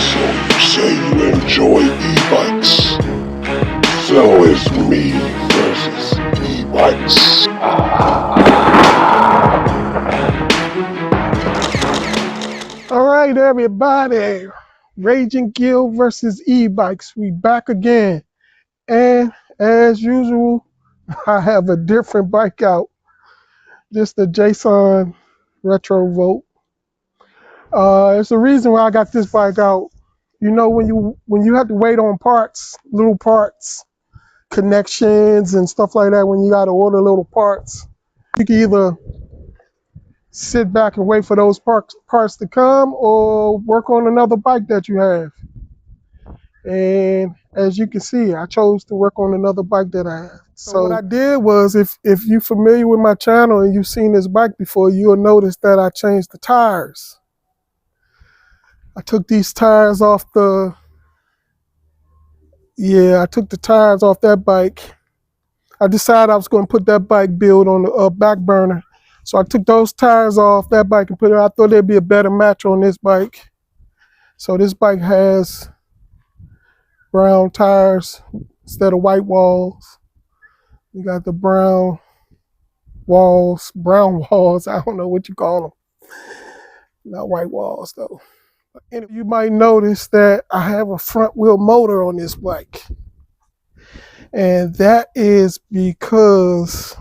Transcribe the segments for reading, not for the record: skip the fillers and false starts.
So you say you enjoy e-bikes. So it's me versus e-bikes. All right, everybody. Raging Gill versus e-bikes. We back again. And as usual, I have a different bike out. This the Jasion Retro Volt. It's the reason why I got this bike out. You know, when you have to wait on parts, little parts, connections and stuff like that, when you got to order little parts, you can either sit back and wait for those parts to come or work on another bike that you have. And as you can see, I chose to work on another bike that I have. So what I did was, if you're familiar with my channel and you've seen this bike before, you'll notice that I changed the tires. I took these tires off I took the tires off that bike. I decided I was going to put that bike build on the back burner. So I took those tires off that bike and put it. I thought there'd be a better match on this bike. So this bike has brown tires instead of white walls. You got the brown walls. I don't know what you call them. Not white walls though. And you might notice that I have a front wheel motor on this bike. And that is because,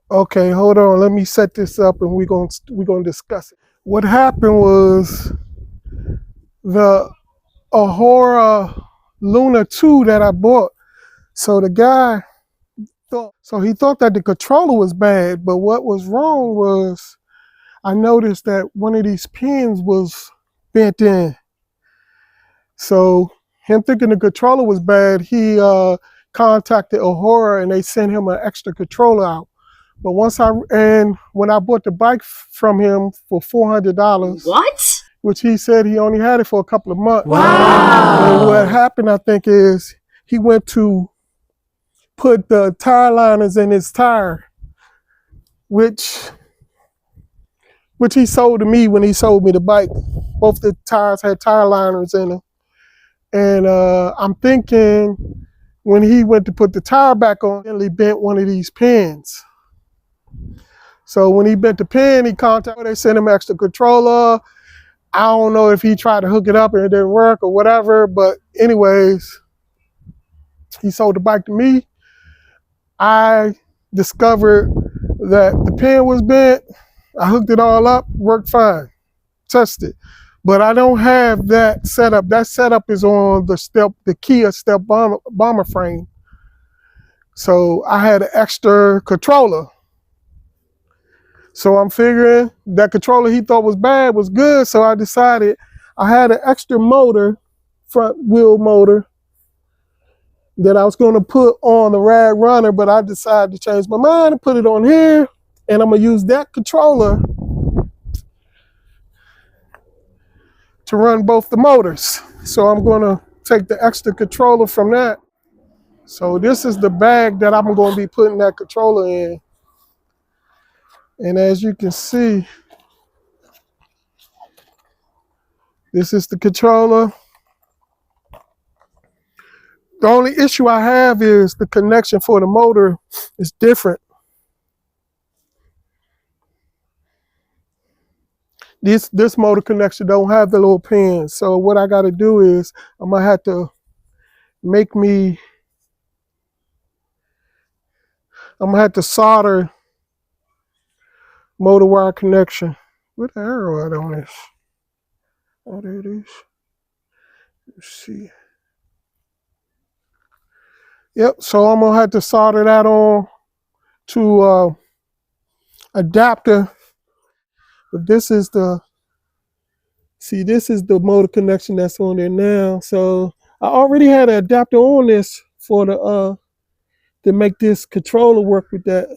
okay, hold on. Let me set this up and we're gonna discuss it. What happened was the Eahora Luna 2 that I bought. So the guy he thought that the controller was bad, but what was wrong was I noticed that one of these pins was bent in. So him thinking the controller was bad, he contacted Eahora and they sent him an extra controller out. But when I bought the bike from him for $400. What? Which he said he only had it for a couple of months. Wow. And what happened, I think, is he went to put the tire liners in his tire, which he sold to me when he sold me the bike. Both the tires had tire liners in them. And I'm thinking when he went to put the tire back on, he bent one of these pins. So when he bent the pin, they sent him extra controller. I don't know if he tried to hook it up and it didn't work or whatever, but anyways, he sold the bike to me. I discovered that the pin was bent. I hooked it all up, worked fine, tested. But I don't have that setup. That setup is on the Kia step bomber frame. So I had an extra controller. So I'm figuring that controller he thought was bad was good. So I decided I had an extra motor, front wheel motor, that I was going to put on the Rad Runner, but I decided to change my mind and put it on here. And I'm going to use that controller to run both the motors. So I'm going to take the extra controller from that. So this is the bag that I'm going to be putting that controller in. And as you can see, this is the controller. The only issue I have is the connection for the motor is different. This motor connection don't have the little pins. So what I got to do is I'm going to have to solder motor wire connection. What the arrow out on this? Oh, there it is. Let's see. Yep, so I'm gonna have to solder that on to adapter. But this is the motor connection that's on there now. So I already had an adapter on this for to make this controller work with that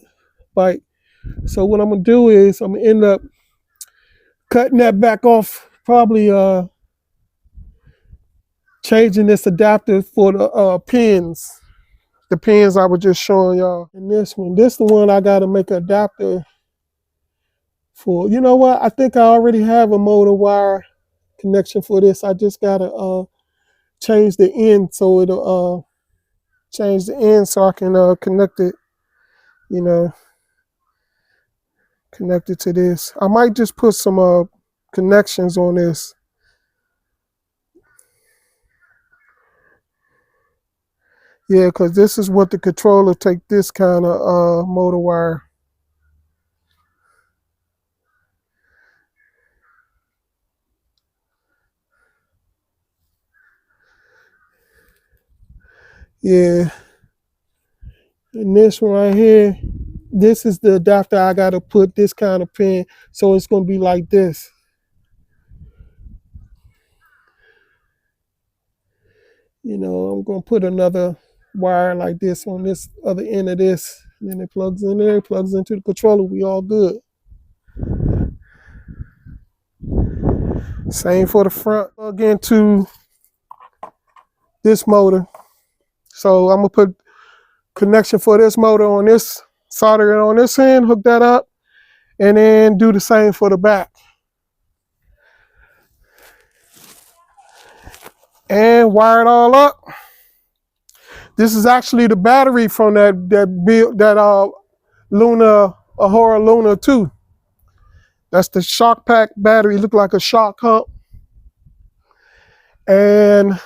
bike. So what I'm gonna do is I'm gonna end up cutting that back off, probably changing this adapter for the pins. The pins I was just showing y'all. And this is the one I gotta make an adapter for. You know what? I think I already have a motor wire connection for this. I just gotta change the end so it'll change the end so I can connect it, you know, connect it to this. I might just put some connections on this. Yeah, because this is what the controller take this kind of motor wire. Yeah, and this one right here, this is the adapter I gotta put this kind of pin, so it's gonna be like this. You know, I'm gonna put another wire like this on this other end of this, and then it plugs in there, plugs into the controller. We all good. Same for the front. Plug into this motor. So I'm gonna put connection for this motor on this, solder it on this end, hook that up, and then do the same for the back. And wire it all up. This is actually the battery from that Luna, Eahora Luna 2. That's the shock pack battery. Look like a shock hump. And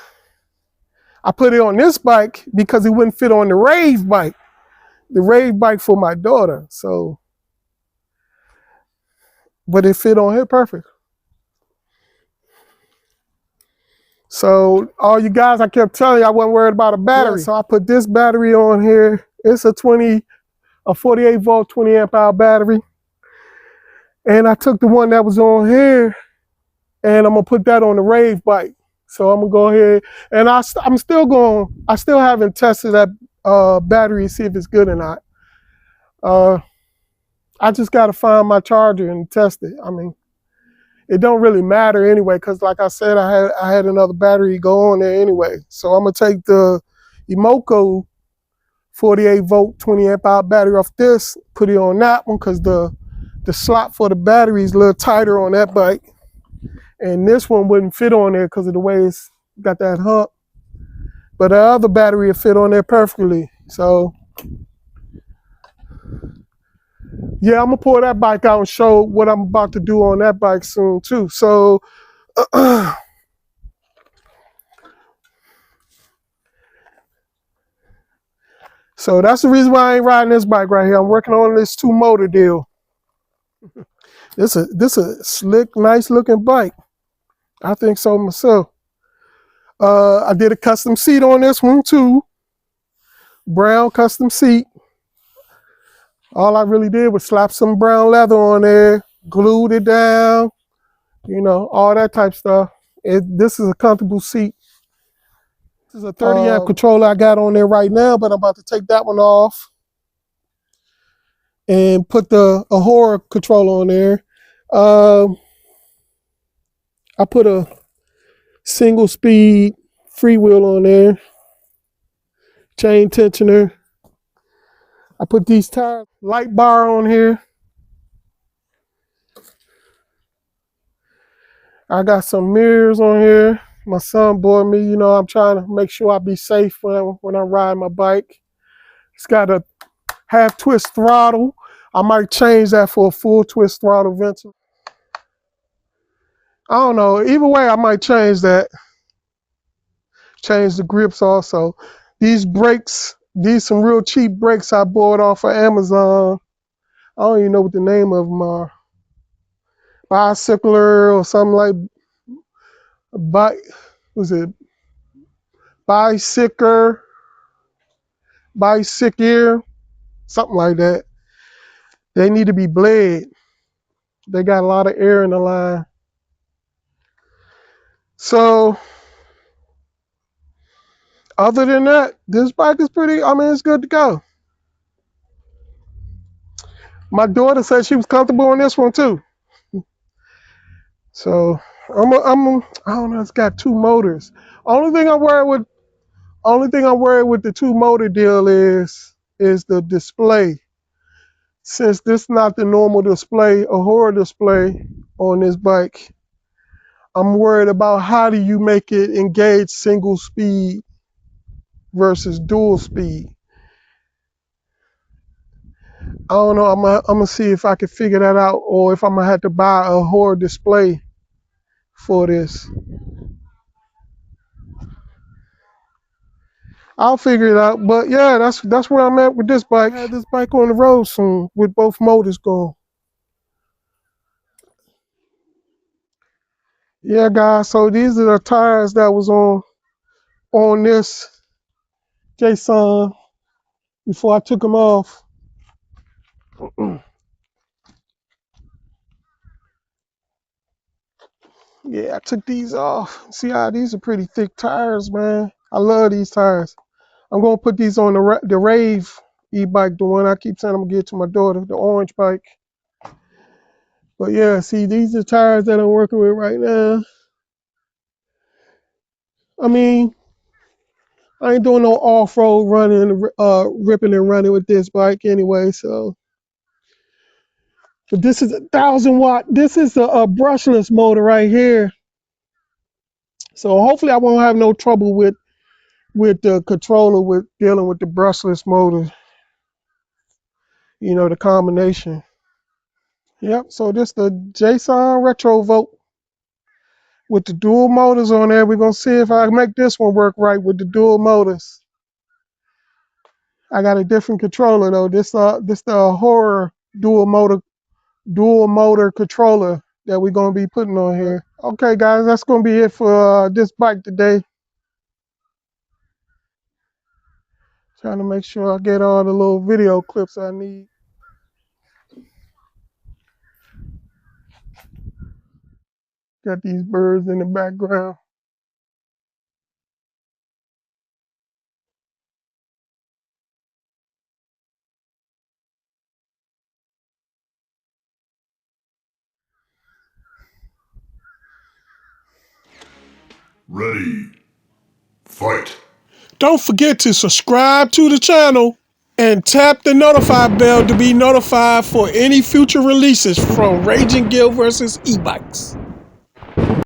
I put it on this bike because it wouldn't fit on the rave bike. The rave bike for my daughter. So, but it fit on here perfect. So all you guys, I kept telling you I wasn't worried about a battery. Yeah, so I put this battery on here. It's a 48 volt, 20 amp hour battery. And I took the one that was on here and I'm gonna put that on the rave bike. So I'm gonna go ahead and I still haven't tested that battery to see if it's good or not. I just gotta find my charger and test it. I mean, it don't really matter anyway, because like I said, I had another battery go on there anyway. So I'm gonna take the Emoco 48 volt 20 amp hour battery off this, put it on that one, because the slot for the battery is a little tighter on that bike. And this one wouldn't fit on there because of the way it's got that hump. But the other battery will fit on there perfectly. So yeah, I'm gonna pull that bike out and show what I'm about to do on that bike soon too. So so that's the reason why I ain't riding this bike right here. I'm working on this 2 motor deal. This a slick, nice looking bike. I think so myself. I did a custom seat on this one too. Brown custom seat. All I really did was slap some brown leather on there, glued it down, you know, all that type stuff. This is a comfortable seat. This is a 30 amp controller I got on there right now, but I'm about to take that one off and put the Eahora controller on there. I put a single speed freewheel on there, chain tensioner. I put these tires, light bar on here. I got some mirrors on here. My son bought me, you know, I'm trying to make sure I be safe when I ride my bike. It's got a half twist throttle. I might change that for a full twist throttle eventually. I don't know. Either way, I might change that. Change the grips also. These brakes, these some real cheap brakes I bought off of Amazon. I don't even know what the name of them are. Bicycler or something like was it Bicycler, something like that. They need to be bled. They got a lot of air in the line. So other than that, this bike is it's good to go. My daughter said she was comfortable on this one too. So I don't know, it's got 2 motors. Only thing I'm worried with the 2 motor deal is the display. Since this is not the normal display, Eahora display on this bike, I'm worried about how do you make it engage single speed versus dual speed. I don't know. I'm gonna see if I can figure that out, or if I'm gonna have to buy a Eahora display for this. I'll figure it out. But yeah, that's where I'm at with this bike. I have this bike on the road soon with both motors going. Yeah, guys. So these are the tires that was on this Jason before I took them off. Yeah, I took these off. See how these are pretty thick tires, man. I love these tires. I'm gonna put these on the Rave e-bike, the one I keep saying I'm gonna get to my daughter, the orange bike. But yeah, see, these are tires that I'm working with right now. I mean, I ain't doing no off-road running, ripping and running with this bike anyway. So, but this is a 1,000 watt. This is a brushless motor right here. So hopefully I won't have no trouble with the controller with dealing with the brushless motor. You know, the combination. Yep. So this the Jason Retro Vote with the dual motors on there. We're gonna see if I can make this one work right with the dual motors. I got a different controller though. This the Eahora dual motor controller that we're gonna be putting on here. Okay, guys, that's gonna be it for this bike today. Trying to make sure I get all the little video clips I need. Got these birds in the background. Ready. Fight. Don't forget to subscribe to the channel and tap the notify bell to be notified for any future releases from Raging Gill versus e-bikes.